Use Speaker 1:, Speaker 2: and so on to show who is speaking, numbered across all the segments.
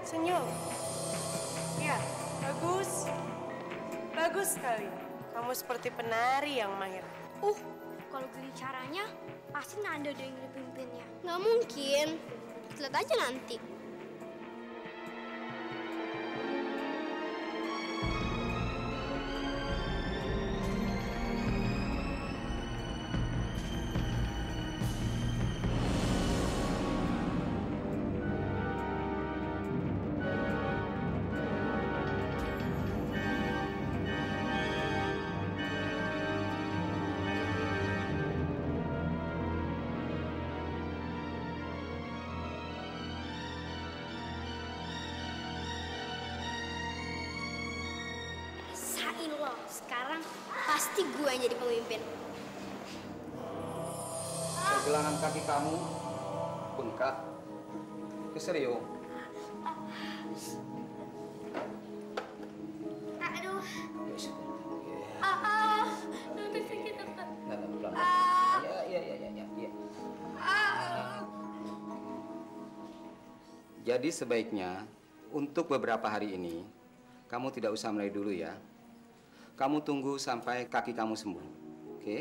Speaker 1: Senyum. Ya, bagus. Bagus sekali. Kamu seperti penari yang mahir.
Speaker 2: Kalau gini caranya, pasti Nanda deh yang dipimpinnya. Nggak mungkin. Lihat aja nanti. Rasain lo, sekarang pasti gue yang jadi pemimpin.
Speaker 3: Pergelangan kaki kamu bengkak. Serius.
Speaker 2: Aduh. Nanti sakit apa?
Speaker 3: Ya. Jadi sebaiknya untuk beberapa hari ini kamu tidak usah mulai dulu ya. Kamu tunggu sampai kaki kamu sembuh, oke?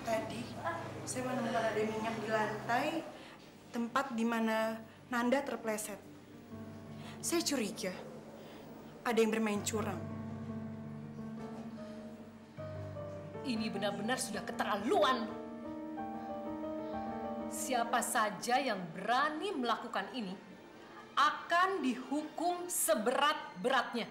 Speaker 1: Tadi saya menemukan ada minyak di lantai, tempat di mana Nanda terpleset. Saya curiga ada yang bermain curang.
Speaker 4: Ini benar-benar sudah keterlaluan. Siapa saja yang berani melakukan ini akan dihukum seberat-beratnya.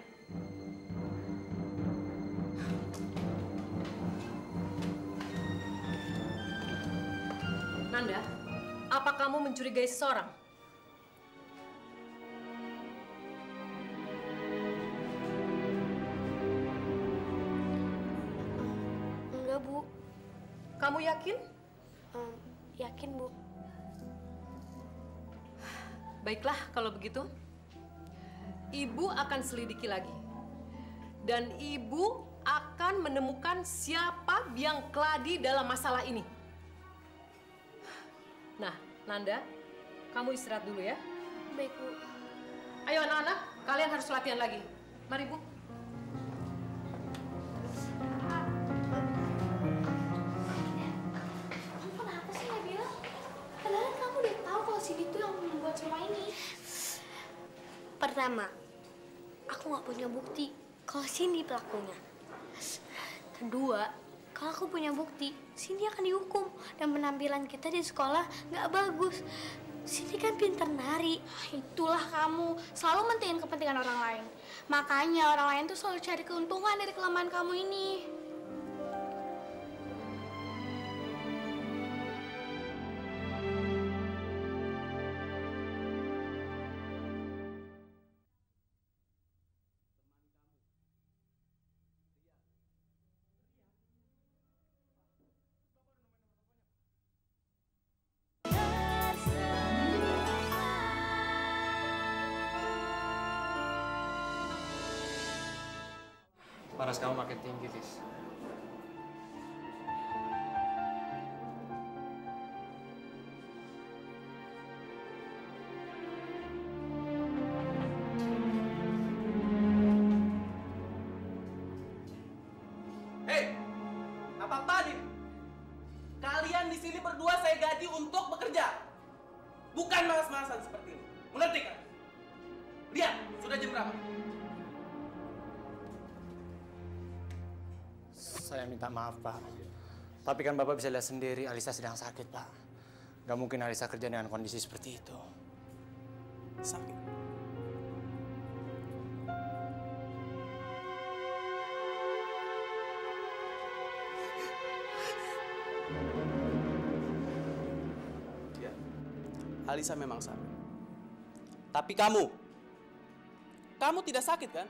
Speaker 4: Nanda, apa kamu mencurigai seseorang?
Speaker 2: Enggak, Bu.
Speaker 4: Kamu yakin?
Speaker 2: Yakin, Bu.
Speaker 4: Baiklah, kalau begitu. Ibu akan selidiki lagi. Dan Ibu akan menemukan siapa biang keladi dalam masalah ini. Nah, Nanda, kamu istirahat dulu ya.
Speaker 2: Baik, Bu.
Speaker 4: Ayo anak-anak, kalian harus latihan lagi. Mari, Bu.
Speaker 2: Kamu kenapa sih, Nabila? Padahal kamu udah tahu kalau Cindy itu yang membuat semua ini. Pertama, aku nggak punya bukti kalau Cindy pelakunya. Kedua, kalau aku punya bukti, Cindy akan dihukum dan penampilan kita di sekolah nggak bagus. Cindy kan pintar nari. Itulah kamu, selalu mentingin kepentingan orang lain. Makanya orang lain tuh selalu cari keuntungan dari kelemahan kamu ini.
Speaker 5: Panas kamu makin tinggi, Tis.
Speaker 6: Hei, apa-apa nih? Kalian di sini berdua saya gaji untuk bekerja, bukan malas-malasan seperti ini. Mengerti kan? Lihat, sudah jam berapa?
Speaker 5: Saya minta maaf, Pak. Tapi kan Bapak bisa lihat sendiri Alisa sedang sakit, Pak. Gak mungkin Alisa kerja dengan kondisi seperti itu.
Speaker 6: Sakit. Ya, Alisa memang sakit. Tapi kamu tidak sakit kan?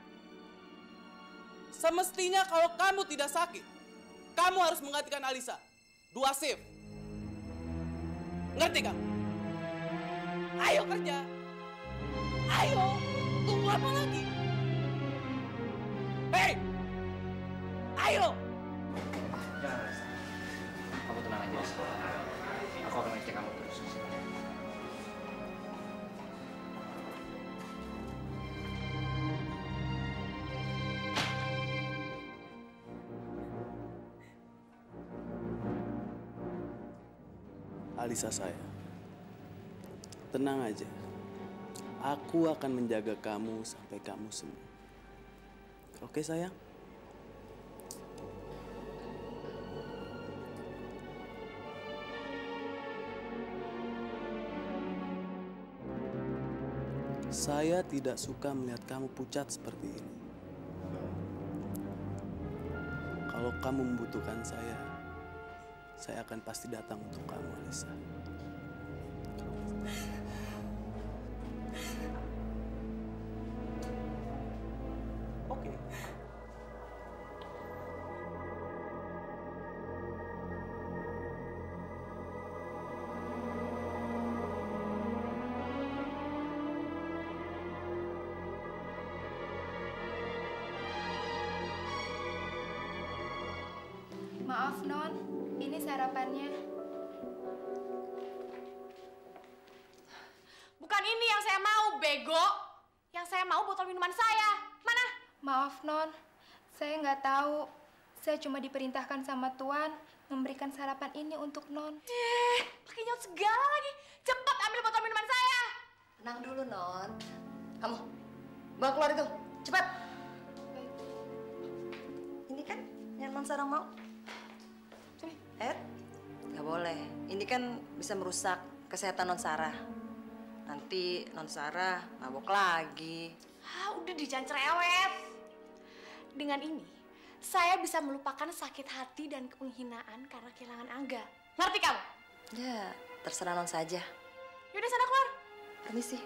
Speaker 6: Semestinya kalau kamu tidak sakit, kamu harus menggantikan Alisa. 2 shift. Ngerti kamu? Ayo kerja. Ayo, tunggu apa lagi? Hei! Ayo!
Speaker 5: Ya,
Speaker 7: Alisa saya. Tenang aja. Aku akan menjaga kamu sampai kamu sembuh. Oke, sayang? Saya tidak suka melihat kamu pucat seperti ini. Kalau kamu membutuhkan saya akan pasti datang untuk kamu, Alisa. Oke.
Speaker 8: Maaf, Non. Ini sarapannya.
Speaker 9: Bukan ini yang saya mau, bego. Yang saya mau botol minuman saya. Mana?
Speaker 8: Maaf, Non. Saya nggak tahu. Saya cuma diperintahkan sama Tuan memberikan sarapan ini untuk Non.
Speaker 9: Pakai nyaut segala lagi. Cepat ambil botol minuman saya.
Speaker 10: Tenang dulu, Non. Kamu, bawa keluar itu. Cepat. Ini kan yang Non Sarah mau. Sini, nggak boleh. Ini kan bisa merusak kesehatan Non Sarah. Nanti Non Sarah mabok lagi.
Speaker 9: Udah jangan cerewet. Dengan ini, saya bisa melupakan sakit hati dan penghinaan karena kehilangan Angga. Ngerti kamu?
Speaker 10: Ya, terserah Non saja.
Speaker 9: Yaudah sana keluar.
Speaker 10: Permisi.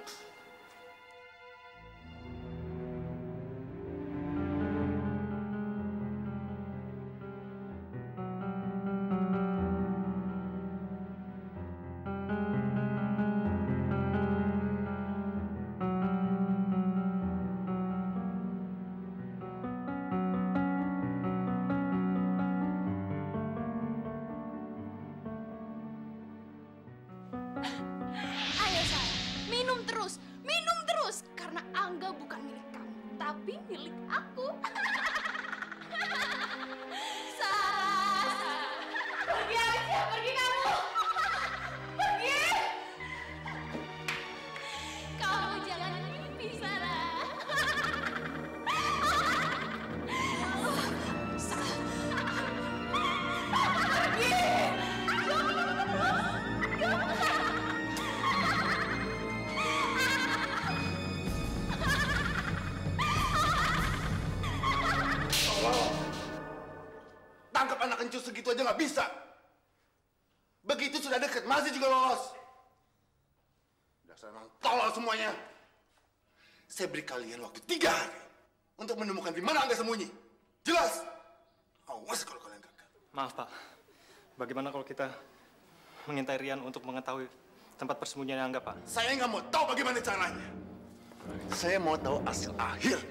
Speaker 9: Ayo Sarah, minum terus, karena Angga bukan milik kamu, tapi milik aku. Sarah, pergi Alicia, pergi kamu, pergi. Kamu jangan mimpi, Sarah. Pergi.
Speaker 11: Tangkap anak kencur segitu aja nggak bisa. Begitu sudah deket, masih juga lolos. Dasar orang tolol semuanya. Saya beri kalian waktu 3 hari untuk menemukan di mana Angga sembunyi. Jelas? Awas kalau kalian gagal.
Speaker 5: Maaf, Pak. Bagaimana kalau kita mengintai Rian untuk mengetahui tempat persembunyian Angga, Pak?
Speaker 11: Saya nggak mau tahu bagaimana caranya. Saya mau tahu hasil akhir.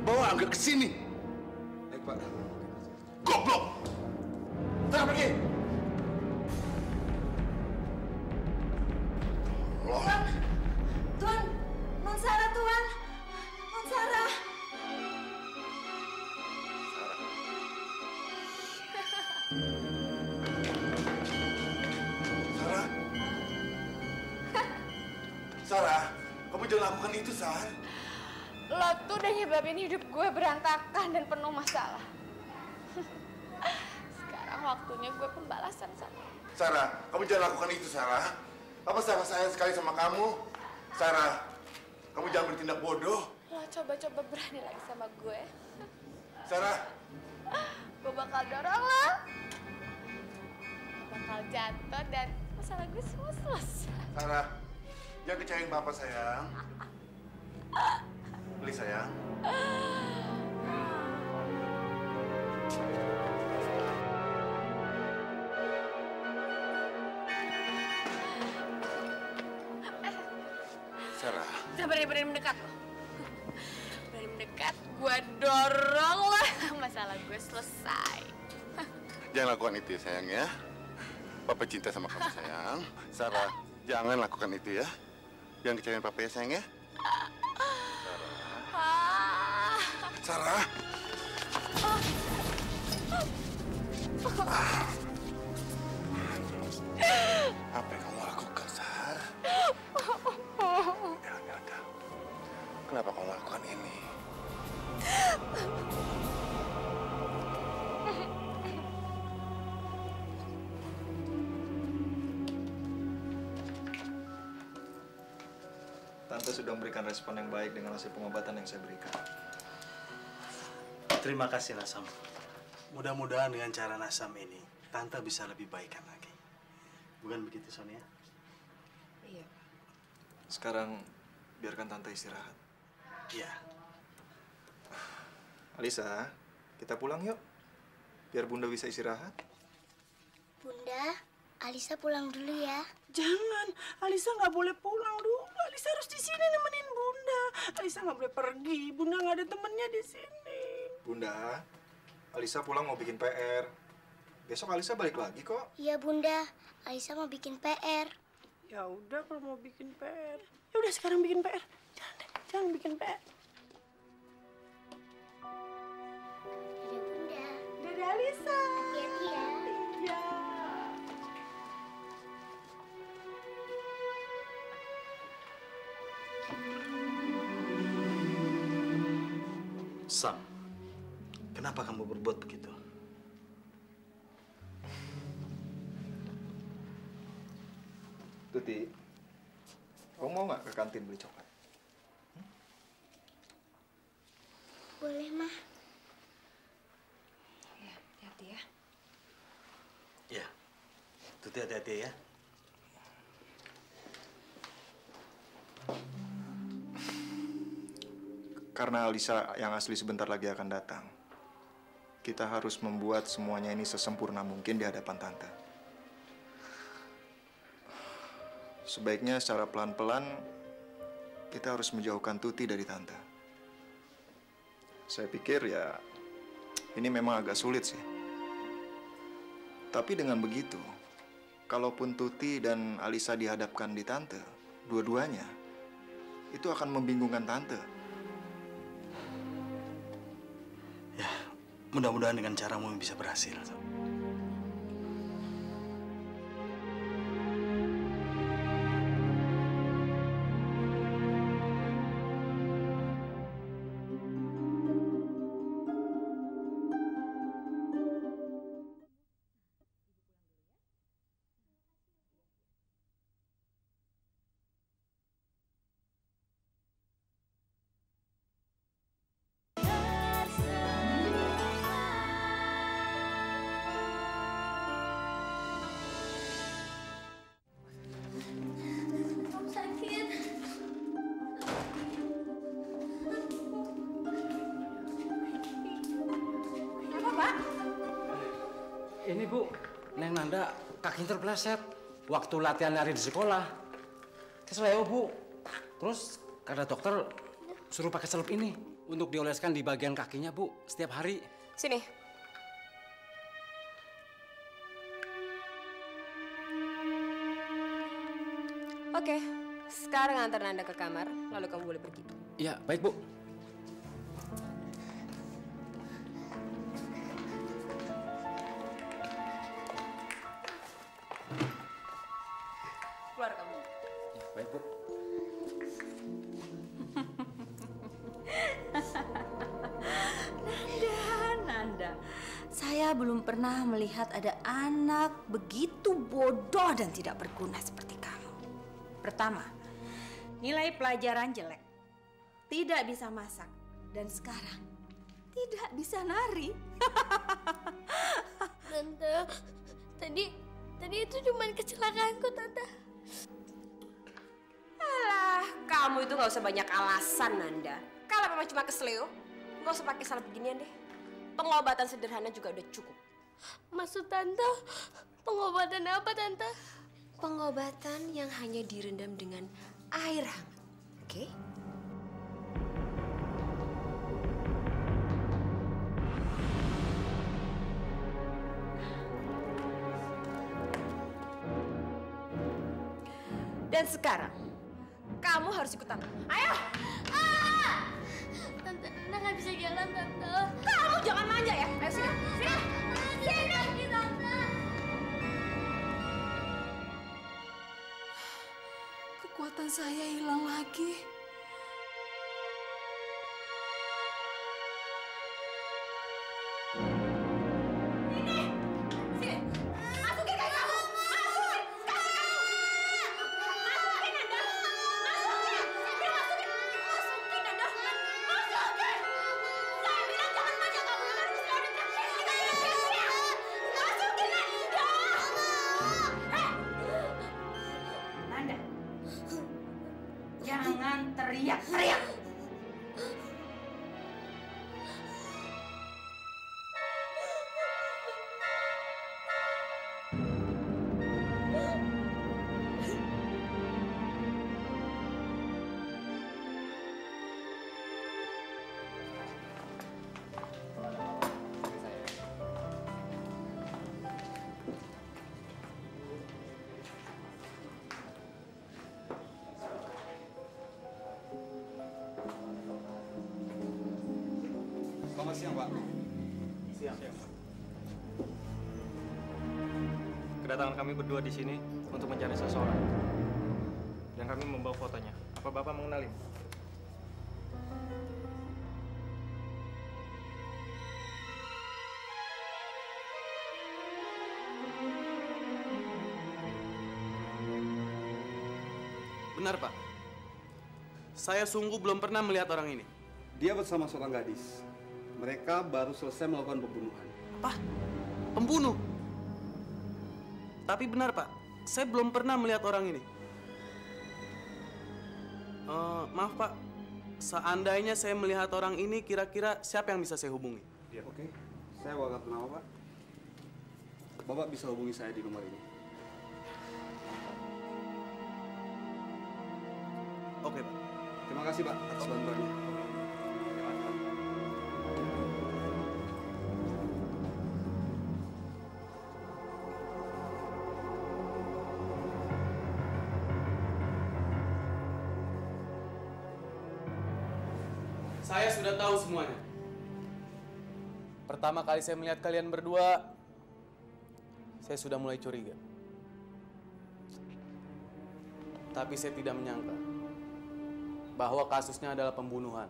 Speaker 11: Bawa Angga ke sini.
Speaker 3: Baik, Pak.
Speaker 11: Goblok! Sana pergi!
Speaker 10: Tuan, Tuan, Non Sarah, Tuan. Non Sarah.
Speaker 11: Sarah? Sarah, kamu jangan lakukan itu, Sarah.
Speaker 8: Lo tuh udah nyebabin hidup gue berantakan dan penuh masalah. Sekarang waktunya gue pembalasan sama lo.
Speaker 11: Sarah, kamu jangan lakukan itu, Sarah. Apa Sarah sayang sekali sama kamu? Sarah, kamu jangan bertindak bodoh.
Speaker 8: Lo coba-coba berani lagi sama gue.
Speaker 11: Sarah.
Speaker 8: Gue bakal dorong lo. Bakal jatuh dan masalah gue semua selesai.
Speaker 11: Sarah, jangan kecewain Papa, sayang. Please, sayang. Sarah.
Speaker 9: Jangan berani mendekat lo. Berani mendekat, gue dorong lah. Masalah gue selesai.
Speaker 11: Jangan lakukan itu ya, sayang ya. Papa cinta sama kamu, sayang. Sarah, jangan lakukan itu ya. Jangan kecewain Papa ya, sayang ya. Sarah. Sarah. Apa yang kamu lakukan, Sar? Udah. Kenapa kau lakukan ini?
Speaker 12: Tante sudah memberikan respon yang baik dengan hasil pengobatan yang saya berikan.
Speaker 5: Terima kasih, Nasam. Mudah-mudahan dengan cara Nasam ini, Tante bisa lebih baikkan lagi. Bukan begitu, Sonia?
Speaker 4: Iya.
Speaker 12: Sekarang biarkan Tante istirahat.
Speaker 5: Iya.
Speaker 12: Alisa, kita pulang yuk. Biar Bunda bisa istirahat.
Speaker 2: Bunda, Alisa pulang dulu ya.
Speaker 1: Jangan, Alisa nggak boleh pulang dulu. Alisa harus di sini nemenin Bunda. Alisa nggak boleh pergi. Bunda nggak ada temennya di sini.
Speaker 12: Bunda, Alisa pulang mau bikin PR. Besok Alisa balik lagi kok.
Speaker 2: Iya Bunda, Alisa mau bikin PR.
Speaker 1: Ya udah kalau mau bikin PR. Ya udah sekarang bikin PR. Jangan bikin PR.
Speaker 2: Dadah Bunda.
Speaker 1: Dadah Alisa.
Speaker 2: Hati-hati ya.
Speaker 1: Iya.
Speaker 5: Sam, kenapa kamu berbuat begitu?
Speaker 12: Tuti, kamu mau nggak ke kantin beli coklat?
Speaker 2: Boleh, Mah.
Speaker 10: Ya, hati-hati ya.
Speaker 5: Ya, Tuti hati-hati ya.
Speaker 12: Karena Alisa yang asli sebentar lagi akan datang. Kita harus membuat semuanya ini sesempurna mungkin di hadapan Tante. Sebaiknya secara pelan-pelan kita harus menjauhkan Tuti dari Tante. Saya pikir ya ini memang agak sulit sih. Tapi dengan begitu, kalaupun Tuti dan Alisa dihadapkan di Tante, dua-duanya, itu akan membingungkan Tante.
Speaker 5: Mudah-mudahan dengan caramu bisa berhasil. Ini Bu, Neng Nanda kakinya terpeleset waktu latihan lari di sekolah. Kesleo Bu. Terus kata dokter suruh pakai selup ini untuk dioleskan di bagian kakinya Bu setiap hari.
Speaker 4: Sini. Oke, sekarang antar Nanda ke kamar, lalu kamu boleh pergi.
Speaker 5: Iya, baik Bu.
Speaker 4: Keluar kamu.
Speaker 5: Ya, baik Bu.
Speaker 13: Nanda, saya belum pernah melihat ada anak begitu bodoh dan tidak berguna seperti kamu. Pertama, nilai pelajaran jelek, tidak bisa masak, dan sekarang tidak bisa nari.
Speaker 2: Tante, tadi itu cuma kecelakaanku, Tante.
Speaker 4: Alah, kamu itu nggak usah banyak alasan, Nanda. Kalau memang cuma kesleo, nggak usah pakai salep beginian deh. Pengobatan sederhana juga udah cukup.
Speaker 2: Maksud Tante, pengobatan apa, Tante?
Speaker 4: Pengobatan yang hanya direndam dengan air hangat, oke? Dan sekarang, kamu harus ikut Tante. Ayo!
Speaker 2: Tante, Nanda nggak bisa jalan, Tante.
Speaker 4: Kamu jangan manja ya. Ayo sini. Sini.
Speaker 2: Sini, Tante.
Speaker 9: kekuatan saya hilang lagi.
Speaker 13: Nanda, jangan teriak-teriak.
Speaker 14: Selamat siang, Pak.
Speaker 6: Siang. Kedatangan kami berdua di sini untuk mencari seseorang. Dan kami membawa fotonya. Apa Bapak mengenali?
Speaker 7: Benar, Pak. Saya sungguh belum pernah melihat orang ini.
Speaker 14: Dia bersama seorang gadis. Mereka baru selesai melakukan pembunuhan.
Speaker 7: Apa? Pembunuh? Tapi benar, Pak. Saya belum pernah melihat orang ini. Maaf, Pak. Seandainya saya melihat orang ini, kira-kira siapa yang bisa saya hubungi?
Speaker 14: Oke, saya Wakat nama, Pak. Bapak bisa hubungi saya di nomor ini.
Speaker 7: Oke, Pak.
Speaker 14: Terima kasih, Pak, atas bantuannya.
Speaker 7: Saya sudah tahu semuanya. Pertama kali saya melihat kalian berdua, saya sudah mulai curiga. Tapi saya tidak menyangka bahwa kasusnya adalah pembunuhan.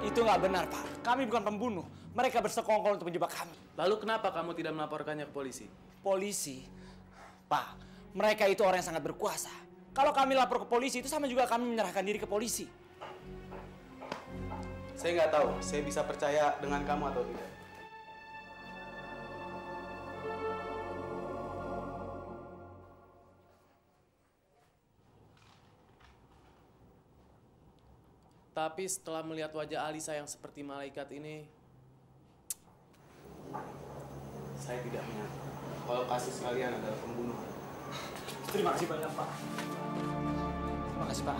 Speaker 5: Itu nggak benar, Pak. Kami bukan pembunuh. Mereka bersekongkol untuk menjebak kami.
Speaker 7: Lalu kenapa kamu tidak melaporkannya ke polisi?
Speaker 5: Polisi? Pak, mereka itu orang yang sangat berkuasa. Kalau kami lapor ke polisi, itu sama juga kami menyerahkan diri ke polisi.
Speaker 7: Saya nggak tahu, saya bisa percaya dengan kamu atau tidak. Tapi setelah melihat wajah Alisa yang seperti malaikat ini, saya tidak menyangka kalau kasus kalian adalah pembunuhan.
Speaker 5: Terima kasih banyak, Pak. Terima kasih, Pak.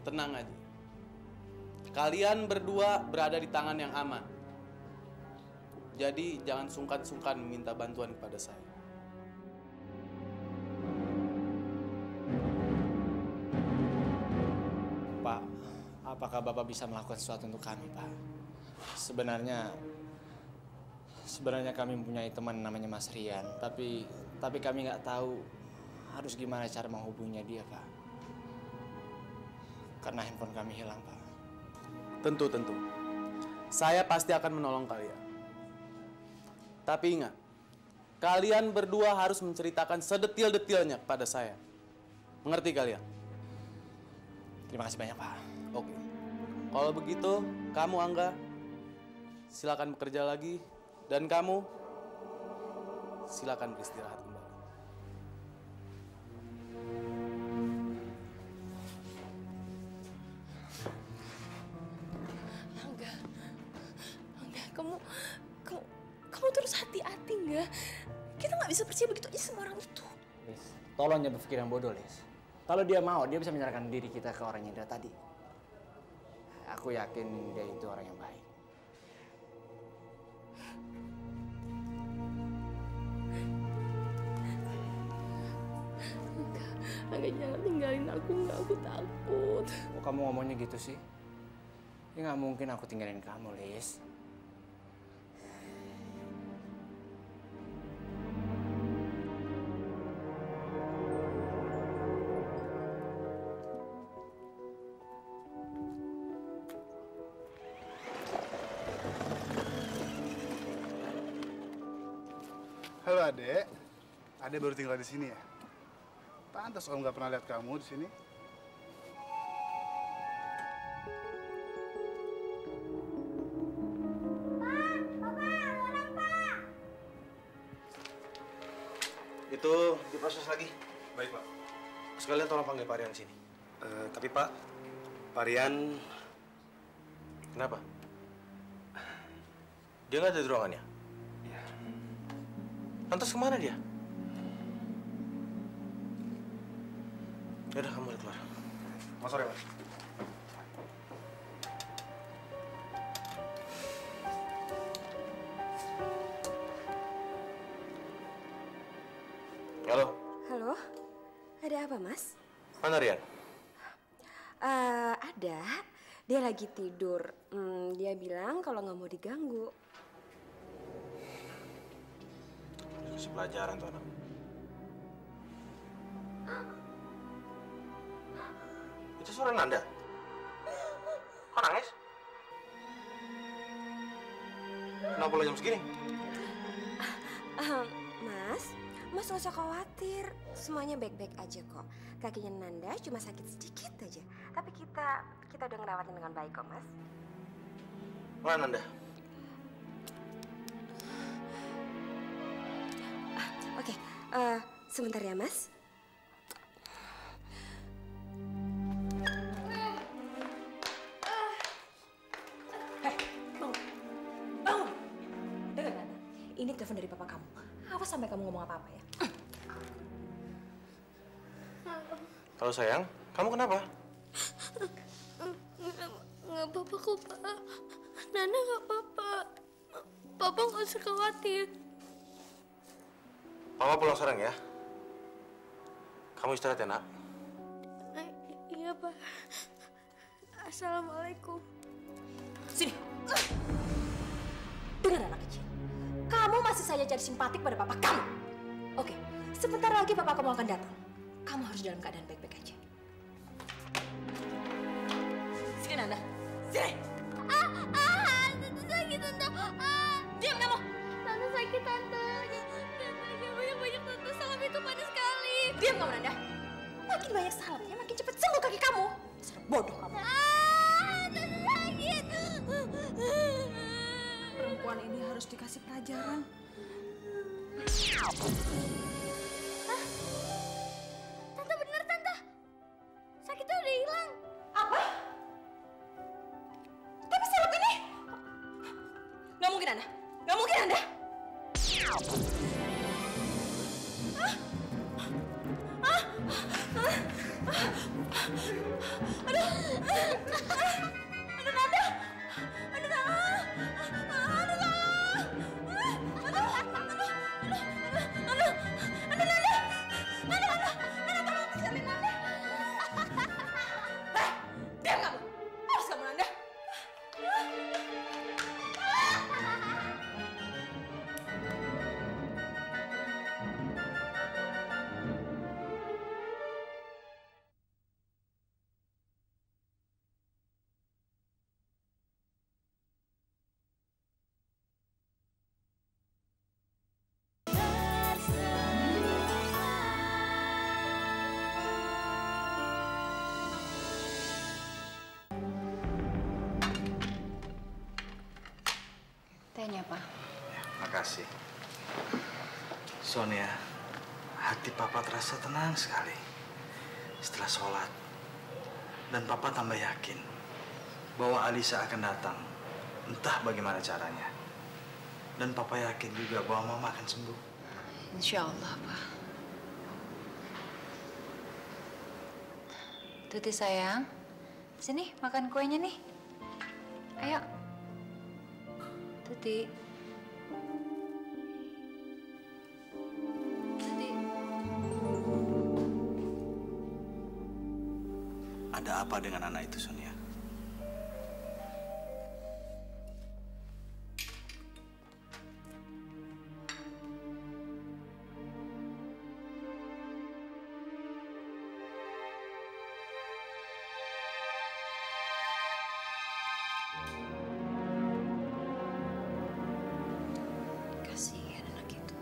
Speaker 7: Tenang aja. Kalian berdua berada di tangan yang aman. Jadi jangan sungkan-sungkan meminta bantuan kepada saya.
Speaker 5: Pak, apakah Bapak bisa melakukan sesuatu untuk kami, Pak? Sebenarnya kami mempunyai teman namanya Mas Rian, tapi kami nggak tahu harus gimana cara menghubunginya dia, Pak. Karena handphone kami hilang, Pak.
Speaker 7: Tentu. Saya pasti akan menolong kalian. Tapi ingat, kalian berdua harus menceritakan sedetil-detilnya kepada saya. Mengerti kalian?
Speaker 5: Terima kasih banyak, Pak.
Speaker 7: Oke. Kalau begitu, kamu Angga, silakan bekerja lagi. Dan kamu, silakan beristirahat kembali.
Speaker 9: Kamu terus hati-hati nggak? Kita nggak bisa percaya begitu aja sama orang itu.
Speaker 5: Lis, tolong jangan berpikir yang bodoh, Lis. Kalau dia mau, dia bisa menyerahkan diri kita ke orang yang dia tadi. Aku yakin dia itu orang yang baik.
Speaker 9: Angga, jangan tinggalin aku, nggak, aku takut.
Speaker 5: Kok kamu ngomongnya gitu sih? Ya nggak mungkin aku tinggalin kamu, Lis.
Speaker 15: Halo adek, adek baru tinggal di sini ya? Pantas om nggak pernah lihat kamu di sini.
Speaker 16: Itu diproses lagi.
Speaker 14: Baik, Pak.
Speaker 16: Sekalian tolong panggil Pak Rian sini.
Speaker 14: Tapi Pak, Pak Rian...
Speaker 16: Kenapa? Dia nggak ada di ruangannya?
Speaker 14: Iya.
Speaker 16: Lantas kemana dia? Yaudah, kamu boleh keluar.
Speaker 14: Mas sore, Mas.
Speaker 16: Halo,
Speaker 17: Halo, ada apa mas?
Speaker 16: mana Rian?
Speaker 17: Ada, dia lagi tidur. Dia bilang kalau nggak mau diganggu.
Speaker 16: Kasih pelajaran tuh anak. Itu suara Nanda? Kok nangis? Kenapa lo jam segini?
Speaker 17: Mas nggak usah khawatir. Semuanya baik-baik aja kok. Kakinya Nanda cuma sakit sedikit aja. Tapi kita udah ngerawatin dengan baik kok mas.
Speaker 16: Mana Nanda?
Speaker 17: Oke, sebentar ya mas. Bangun. Dengar Nanda, ini telepon dari papa kamu. Awas sampai kamu ngomong apa-apa ya.
Speaker 16: Halo sayang, kamu kenapa?
Speaker 2: Nggak apa-apa kok, Pak. Nana nggak apa-apa. Papa nggak usah khawatir.
Speaker 16: Mama pulang sekarang ya. Kamu istirahat ya, nak.
Speaker 2: Iya, Pak. Assalamualaikum.
Speaker 17: Sini. Dengar anak kecil. Kamu masih saja jadi simpatik pada papa kamu. Oke, sebentar lagi papa kamu akan datang. Kamu harus dalam keadaan baik-baik aja. Sini Nanda. Sini.
Speaker 2: Tante sakit, Tante.
Speaker 17: Diam kamu.
Speaker 2: Tante sakit, Tante. Banyak Tante, salam itu panas sekali.
Speaker 17: Diam kamu Nanda. Makin banyak salahnya, makin cepat sembuh kaki kamu. Dasar bodoh kamu.
Speaker 2: Tante sakit.
Speaker 1: Perempuan ini harus dikasih pelajaran.
Speaker 2: Tante bener, Tante. Sakitnya udah hilang.
Speaker 17: Apa? Tapi salep ini? Nggak mungkin Anda. Nggak mungkin Anda. Diam kamu. Awas kamu Nanda.
Speaker 18: Tehnya, Pak.
Speaker 12: Makasih. Sonia, hati Papa terasa tenang sekali setelah sholat. Dan Papa tambah yakin bahwa Alisa akan datang, entah bagaimana caranya. Dan Papa yakin juga bahwa Mama akan sembuh.
Speaker 18: Insya Allah, Pak. Tuti sayang, sini makan kuenya nih. Ayo. Tuti.
Speaker 12: Ada apa dengan anak itu, Sonia?
Speaker 18: Kasihan anak itu.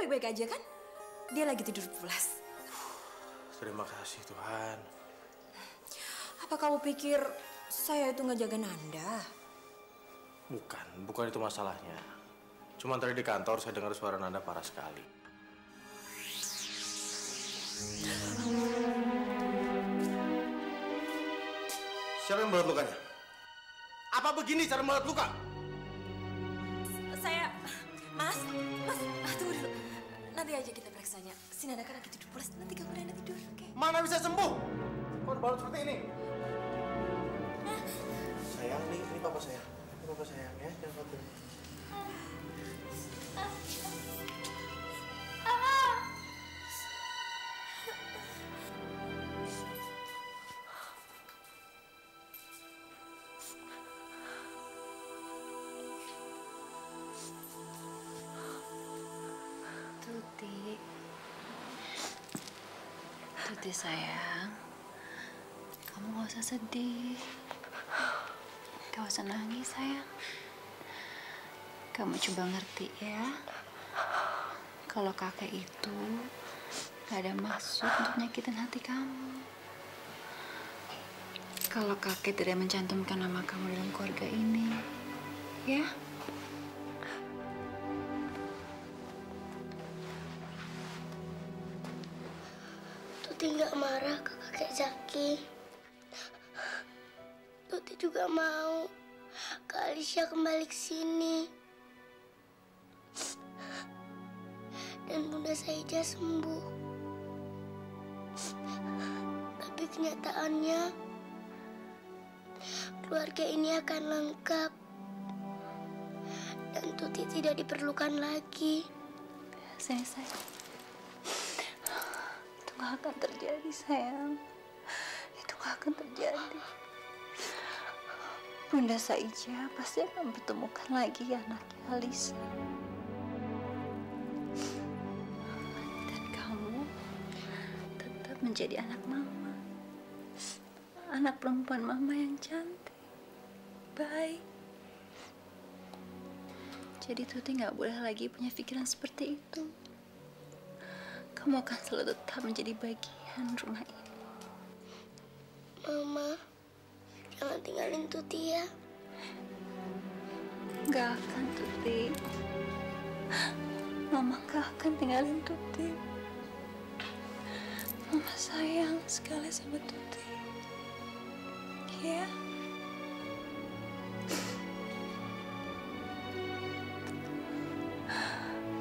Speaker 10: baik-baik aja kan? Dia lagi tidur pulas.
Speaker 12: Terima kasih Tuhan.
Speaker 10: Apa kamu pikir saya itu ngejaga Nanda?
Speaker 12: Bukan itu masalahnya. Cuma tadi di kantor saya dengar suara Nanda parah sekali. Siapa yang merawat lukanya? Apa begini cara merawat luka?
Speaker 10: Mas, tunggu dulu. Nanti aja kita periksanya. Si Nanda kan lagi tidur pulas. Nanti kamu Nanda tidur, oke?
Speaker 12: Mana bisa sembuh? Kok baru seperti ini? Sayang, ini papa sayang. Ini papa sayang ya, jangan khawatir.
Speaker 18: Tuti sayang, kamu gak usah sedih. Gak usah nangis sayang. Kamu coba ngerti ya, kalau kakek itu gak ada maksud untuk nyakitin hati kamu. Kalau kakek tidak mencantumkan nama kamu dalam keluarga ini, ya.
Speaker 2: Tuti nggak marah ke kakek Zaki. Tuti juga mau Kak Alicia kembali ke sini. Dan Bunda Saija sembuh. Tapi kenyataannya keluarga ini akan lengkap. Dan Tuti tidak diperlukan lagi.
Speaker 18: Sayang. Itu gak akan terjadi, sayang. Itu gak akan terjadi. Bunda Saija pasti akan bertemukan lagi anaknya Alisa. Dan kamu tetap menjadi anak mama. Anak perempuan mama yang cantik, baik. Jadi Tuti gak boleh lagi punya pikiran seperti itu. Kamu akan selalu tetap menjadi bagian rumah ini.
Speaker 2: Mama, jangan tinggalin Tuti ya.
Speaker 18: Gak akan, Tuti. Mama gak akan tinggalin Tuti. Mama sayang sekali sama Tuti. Ya.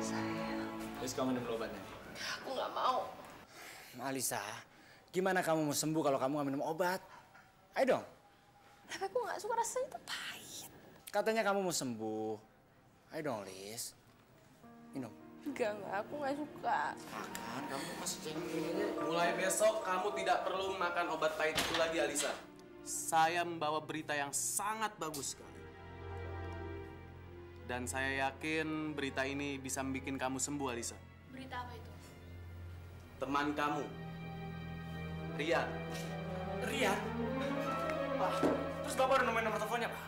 Speaker 18: Sayang.
Speaker 5: Terus kamu minum obatnya?
Speaker 9: Aku nggak mau.
Speaker 5: Alisa, gimana kamu mau sembuh kalau kamu nggak minum obat? Ayo dong.
Speaker 9: Tapi aku nggak suka rasanya itu pahit.
Speaker 5: Katanya kamu mau sembuh. Ayo dong, Lis. Minum.
Speaker 9: Enggak, aku nggak suka.
Speaker 5: Kan, kamu masih cengeng.
Speaker 6: Mulai besok kamu tidak perlu makan obat pahit itu lagi, Alisa. Saya membawa berita yang sangat bagus sekali. Dan saya yakin berita ini bisa membuat kamu sembuh, Alisa.
Speaker 9: Berita apa itu?
Speaker 6: Teman kamu, Rian.
Speaker 5: Rian? Pak, terus Bapak udah nemuin nomor teleponnya, Pak?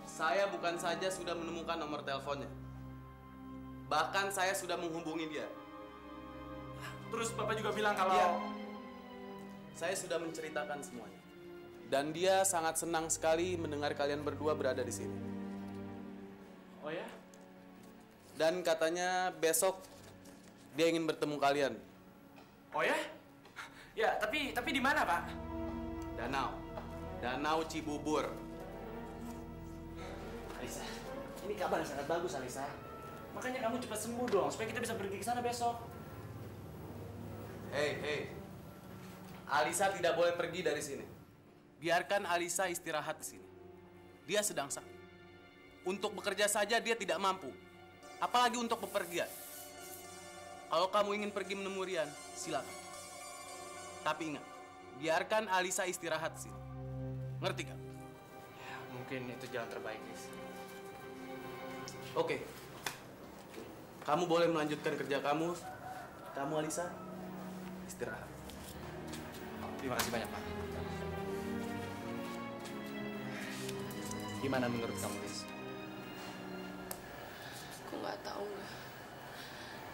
Speaker 6: Saya bukan saja sudah menemukan nomor teleponnya. Bahkan saya sudah menghubungi dia.
Speaker 5: Terus Bapak juga bilang kalau...
Speaker 6: Iya. Saya sudah menceritakan semuanya. Dan dia sangat senang sekali mendengar kalian berdua berada di sini.
Speaker 5: Oh ya?
Speaker 6: Dan katanya besok dia ingin bertemu kalian.
Speaker 5: Oh ya? Ya, tapi di mana, Pak?
Speaker 6: Danau Cibubur.
Speaker 5: Alisa, ini kabar sangat bagus, Alisa. Makanya kamu cepat sembuh dong, supaya kita bisa pergi ke sana besok.
Speaker 6: Hei. Alisa tidak boleh pergi dari sini. Biarkan Alisa istirahat di sini. Dia sedang sakit. Untuk bekerja saja dia tidak mampu. Apalagi untuk bepergian. Kalau kamu ingin pergi menemui Rian, silakan. Tapi ingat, biarkan Alisa istirahat di sini. Ngerti kan?
Speaker 5: Ya, mungkin itu jalan terbaik, Lis.
Speaker 6: Oke. Kamu boleh melanjutkan kerja kamu. Kamu, Alisa, istirahat.
Speaker 5: Terima kasih banyak, Pak. Gimana menurut kamu, Lis?
Speaker 9: Aku nggak tahu.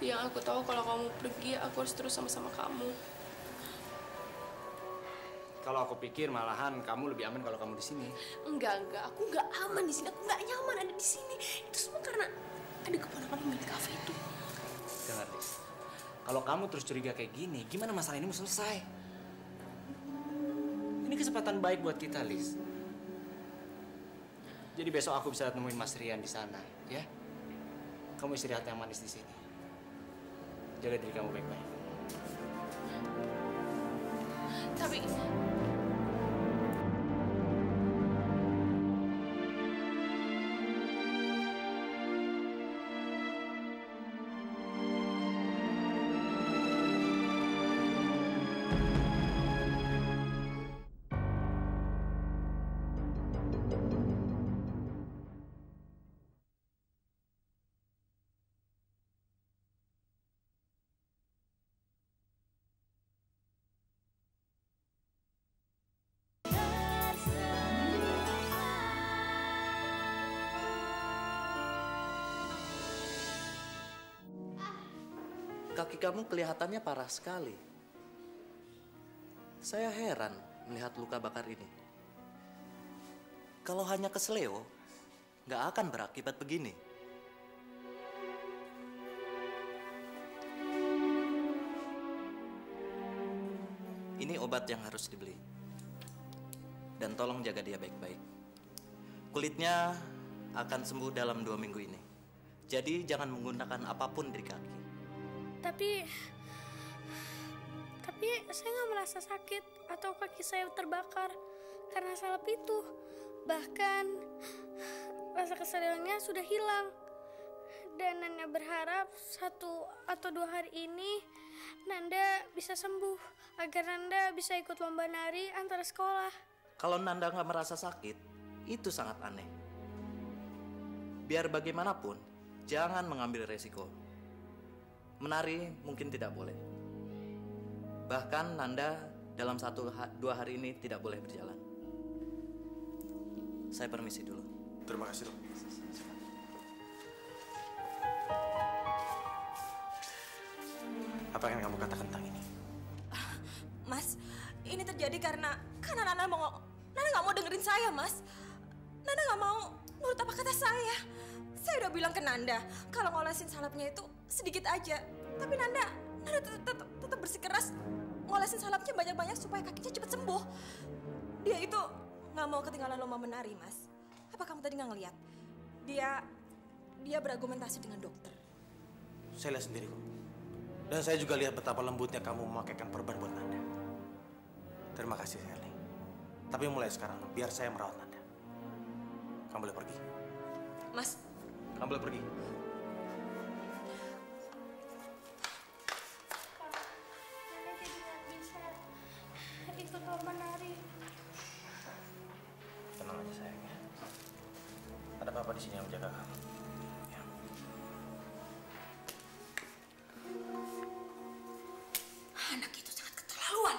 Speaker 19: Yang aku tahu kalau kamu pergi, aku harus terus sama-sama kamu.
Speaker 5: Kalau aku pikir malahan kamu lebih aman kalau kamu di sini.
Speaker 19: Enggak. Aku nggak aman di sini. Aku nggak nyaman ada di sini. Itu semua karena ada keponakan pemilik kafe itu.
Speaker 5: Dengar, Lis. Kalau kamu terus curiga kayak gini, gimana masalah ini mau selesai? Ini kesempatan baik buat kita, Lis. Jadi besok aku bisa nemuin Mas Rian di sana, ya? Kamu istirahat yang manis di sini. Jaga diri kamu baik-baik.
Speaker 19: Tapi
Speaker 20: kaki kamu kelihatannya parah sekali. Saya heran melihat luka bakar ini. Kalau hanya kesleo, nggak akan berakibat begini. Ini obat yang harus dibeli. Dan tolong jaga dia baik-baik. Kulitnya akan sembuh dalam 2 minggu ini. Jadi jangan menggunakan apapun di kaki.
Speaker 2: Tapi saya nggak merasa sakit atau kaki saya terbakar karena salep itu. Bahkan rasa keseluruhannya sudah hilang. Dan Nanda berharap 1 atau 2 hari ini Nanda bisa sembuh agar Nanda bisa ikut lomba nari antara sekolah.
Speaker 20: Kalau Nanda nggak merasa sakit, itu sangat aneh. Biar bagaimanapun, jangan mengambil resiko. Menari mungkin tidak boleh. Bahkan Nanda dalam 1-2 hari ini tidak boleh berjalan. Saya permisi dulu.
Speaker 16: Terima kasih, Dok. Apa yang kamu katakan tentang ini?
Speaker 10: Mas, ini terjadi karena Nanda nggak mau dengerin saya, Mas. Nanda nggak mau nurut apa kata saya. Saya udah bilang ke Nanda kalau ngolesin salapnya itu sedikit aja. Tapi Nanda tetap bersikeras ngolesin salapnya banyak-banyak supaya kakinya cepat sembuh. Dia itu nggak mau ketinggalan lomba menari, Mas. Apa kamu tadi nggak ngeliat? Dia berargumentasi dengan dokter.
Speaker 16: Saya lihat sendiri kok. Dan saya juga lihat betapa lembutnya kamu memakaikan perban buat Nanda. Terima kasih, Sally. Tapi mulai sekarang, biar saya merawat Nanda. Kamu boleh pergi.
Speaker 10: Mas.
Speaker 16: Kamu boleh pergi.
Speaker 2: Ikut lomba nari.
Speaker 16: Tenang aja sayang ya. Ada papa di sini yang menjaga kamu. Ya.
Speaker 13: Anak itu sangat keterlaluan.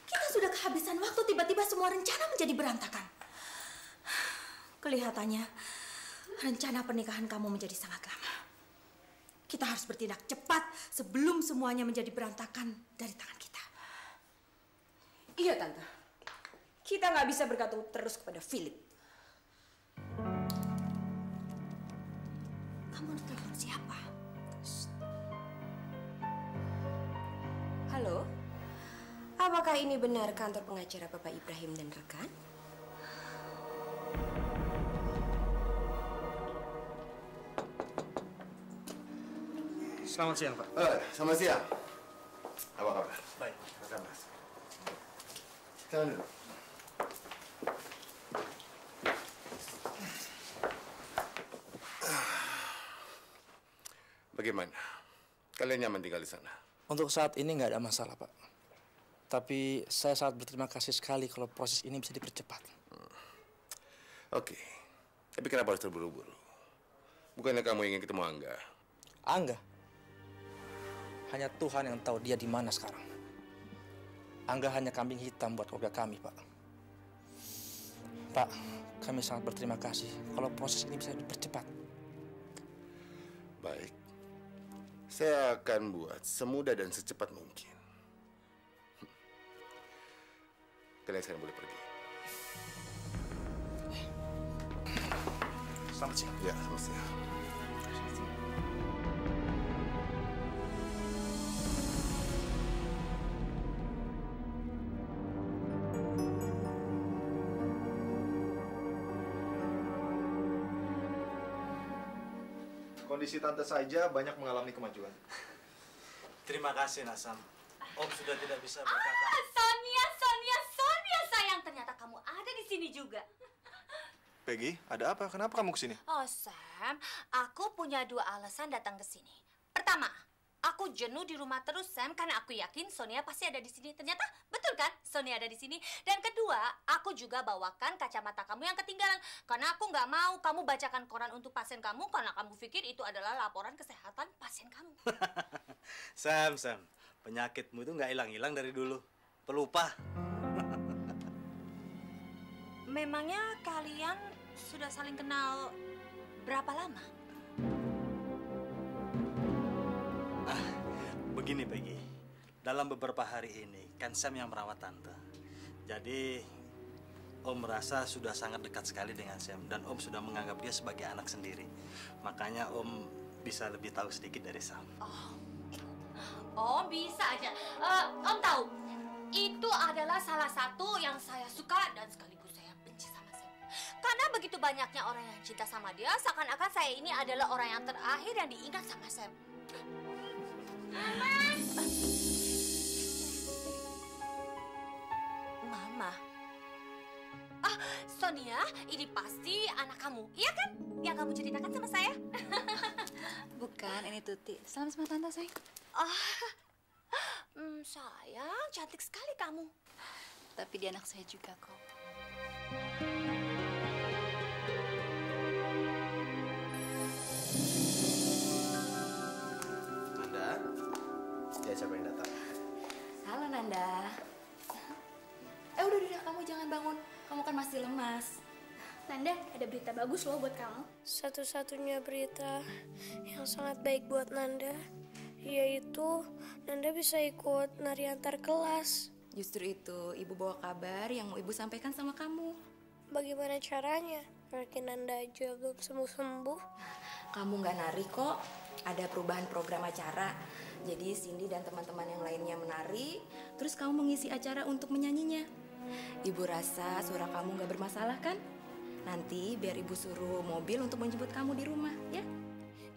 Speaker 13: Kita sudah kehabisan waktu, tiba-tiba semua rencana menjadi berantakan. Kelihatannya rencana pernikahan kamu menjadi sangat lama. Kita harus bertindak cepat sebelum semuanya menjadi berantakan dari tangan kita.
Speaker 10: Iya, Tante. Kita nggak bisa bergantung terus kepada Philip.
Speaker 13: Kamu telepon siapa?
Speaker 17: Halo, apakah ini benar kantor pengacara Bapak Ibrahim dan rekan?
Speaker 5: Selamat siang, Pak.
Speaker 11: Selamat siang. Apa kabar?
Speaker 16: Baik.
Speaker 11: Apa kabar? Silakan dulu. Bagaimana? Kalian nyaman tinggal di sana?
Speaker 12: Untuk saat ini nggak ada masalah, Pak. Tapi saya sangat berterima kasih sekali kalau proses ini bisa dipercepat.
Speaker 11: Oke. Tapi kenapa harus terburu-buru? Bukannya kamu ingin ketemu Angga?
Speaker 12: Angga? Hanya Tuhan yang tahu dia di mana sekarang. Angga hanya kambing hitam buat keluarga kami, Pak. Pak, kami sangat berterima kasih kalau proses ini bisa dipercepat.
Speaker 11: Baik. Saya akan buat semudah dan secepat mungkin. Kalian sekarang boleh pergi.
Speaker 12: Selamat siang.
Speaker 11: Ya, selamat siang.
Speaker 12: Kondisi tante saja banyak mengalami kemajuan.
Speaker 16: Terima kasih, Nasam. Om sudah tidak bisa berkata.
Speaker 13: Sonia sayang, ternyata kamu ada di sini juga.
Speaker 12: Peggy, ada apa? Kenapa kamu kesini?
Speaker 13: Oh, Sam, aku punya 2 alasan datang ke sini. Pertama, aku jenuh di rumah terus, Sam, karena aku yakin Sonia pasti ada di sini. Ternyata betul kan, Sonia ada di sini. Dan kedua, aku juga bawakan kacamata kamu yang ketinggalan. Karena aku nggak mau kamu bacakan koran untuk pasien kamu, karena kamu pikir itu adalah laporan kesehatan pasien kamu.
Speaker 16: Sam, penyakitmu itu nggak hilang-hilang dari dulu. Pelupa.
Speaker 13: Memangnya kalian sudah saling kenal berapa lama?
Speaker 16: Begini, Peggy. Dalam beberapa hari ini, kan Sam yang merawat tante. Jadi, Om merasa sudah sangat dekat sekali dengan Sam. Dan Om sudah menganggap dia sebagai anak sendiri. Makanya Om bisa lebih tahu sedikit dari Sam.
Speaker 13: Oh, bisa aja. Om tahu, itu adalah salah satu yang saya suka dan sekaligus saya benci sama Sam. Karena begitu banyaknya orang yang cinta sama dia, seakan-akan saya ini adalah orang yang terakhir yang diingat sama Sam. Mama. Sonia, ini pasti anak kamu, iya kan? Yang kamu ceritakan sama saya?
Speaker 18: Bukan, ini Tuti. Salam sama tante, sayang.
Speaker 13: Sayang, cantik sekali kamu.
Speaker 18: Tapi dia anak saya juga kok.
Speaker 16: Nanda, ya siapa yang datang?
Speaker 18: Halo, Nanda. Udah, kamu jangan bangun. Kamu kan masih lemas.
Speaker 2: Nanda, ada berita bagus loh buat kamu. Satu-satunya berita yang sangat baik buat Nanda, yaitu Nanda bisa ikut nari antar kelas.
Speaker 18: Justru itu, Ibu bawa kabar yang mau Ibu sampaikan sama kamu.
Speaker 2: Bagaimana caranya? Berarti Nanda aja belum sembuh-sembuh.
Speaker 18: Kamu nggak nari kok. Ada perubahan program acara. Jadi Cindy dan teman-teman yang lainnya menari, terus kamu mengisi acara untuk menyanyinya. Ibu rasa suara kamu nggak bermasalah kan? Nanti biar Ibu suruh mobil untuk menjemput kamu di rumah, ya?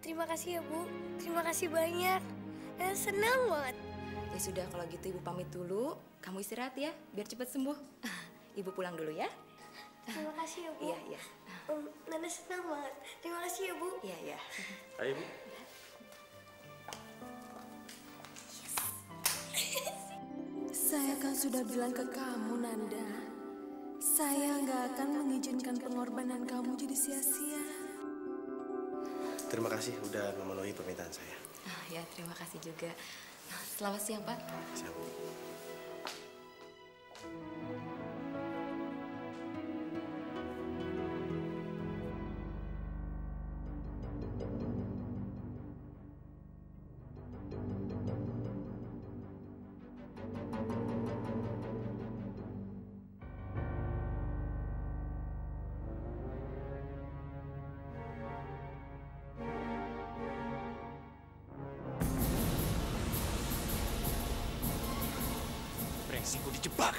Speaker 2: Terima kasih ya, Bu. Terima kasih banyak. Senang banget.
Speaker 18: Ya sudah, kalau gitu Ibu pamit dulu. Kamu istirahat ya, biar cepat sembuh. Ibu pulang dulu ya.
Speaker 2: Terima kasih ya, Bu.
Speaker 18: Iya.
Speaker 2: Nanda senang banget. Terima kasih ya, Bu.
Speaker 18: Iya.
Speaker 16: Ayo, Bu.
Speaker 19: Saya kan sudah bilang ke kamu, Nanda. Saya nggak akan mengizinkan pengorbanan kamu jadi sia-sia.
Speaker 16: Terima kasih udah memenuhi permintaan saya.
Speaker 18: Ya, terima kasih juga. Selamat siang, Pak.
Speaker 16: Siap.
Speaker 5: Brengsekku dijebak.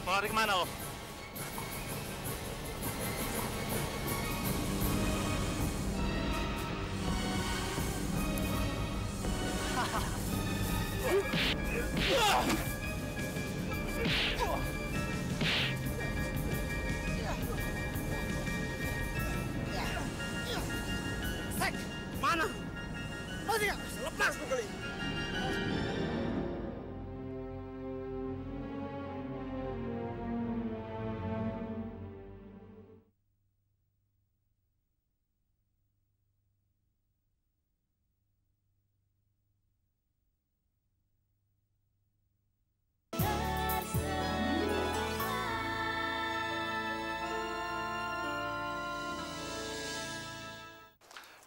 Speaker 16: Mau lari kemana lo?
Speaker 6: Sek, mana? Oh tidak, lepas lu kali.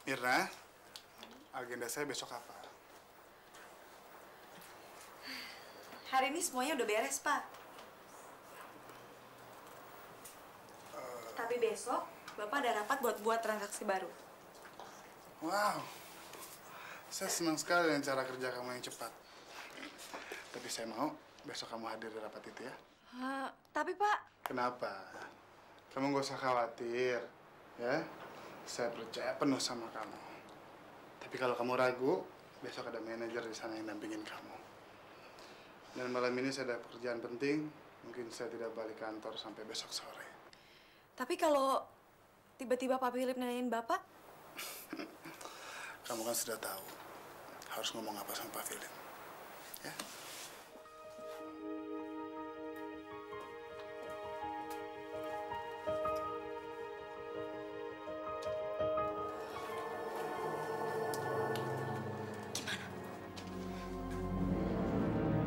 Speaker 15: Mirna, agenda saya besok apa?
Speaker 10: Hari ini semuanya udah beres, Pak. Tapi besok, Bapak ada rapat buat transaksi baru.
Speaker 15: Wow, saya senang sekali dengan cara kerja kamu yang cepat. Tapi saya mau besok kamu hadir di rapat itu ya.
Speaker 10: Tapi Pak...
Speaker 15: Kenapa? Kamu gak usah khawatir, ya. Saya percaya penuh sama kamu. Tapi kalau kamu ragu, besok ada manajer di sana yang dampingin kamu. Dan malam ini saya ada pekerjaan penting, mungkin saya tidak balik kantor sampai besok sore.
Speaker 10: Tapi kalau tiba-tiba Pak Philip nanyain Bapak?
Speaker 15: Kamu kan sudah tahu harus ngomong apa sama Pak Philip, ya?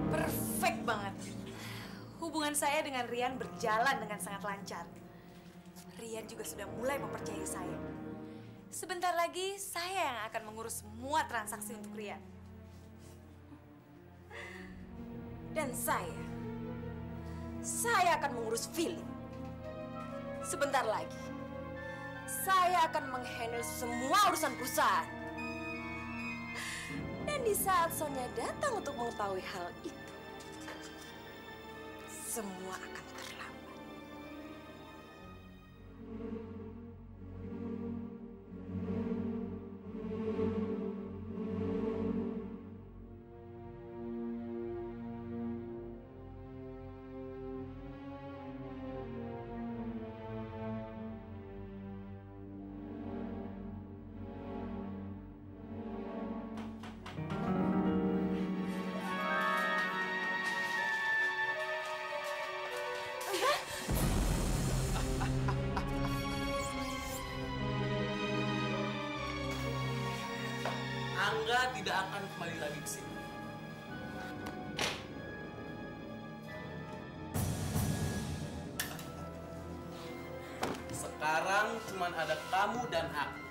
Speaker 10: Perfect banget. Hubungan saya dengan Rian berjalan dengan sangat lancar. Rian juga sudah mulai mempercayai saya. Sebentar lagi saya yang akan mengurus semua transaksi untuk Rian. Dan saya akan mengurus Philip. Sebentar lagi, saya akan menghandle semua urusan perusahaan. Dan di saat Sonia datang untuk mengetahui hal itu, semua akan terlambat.
Speaker 6: Angga tidak akan kembali lagi ke sini. Sekarang cuma ada kamu dan aku.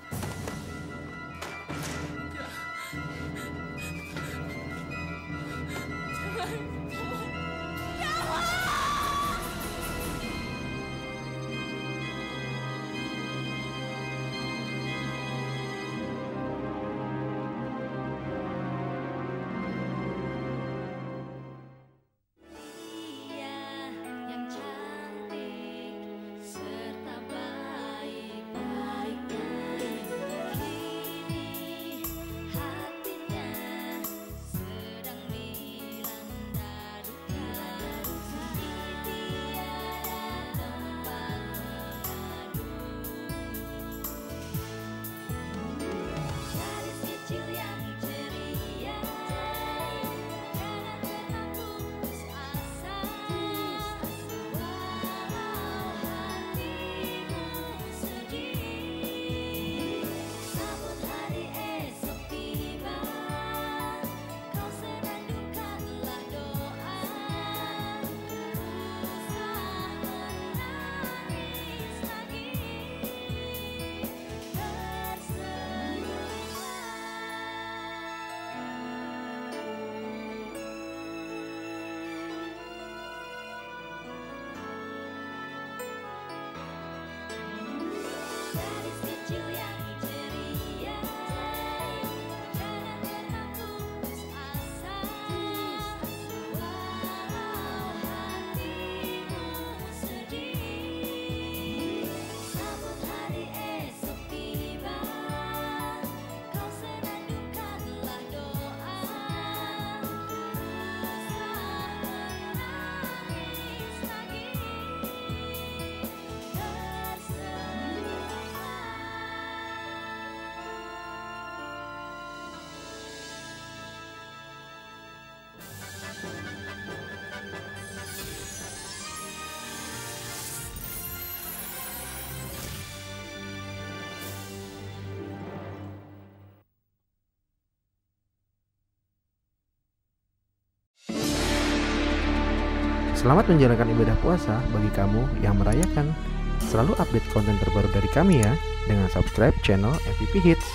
Speaker 21: Selamat menjalankan ibadah puasa bagi kamu yang merayakan. Selalu update konten terbaru dari kami ya, dengan subscribe channel MVP Hits.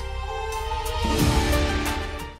Speaker 21: Thank you.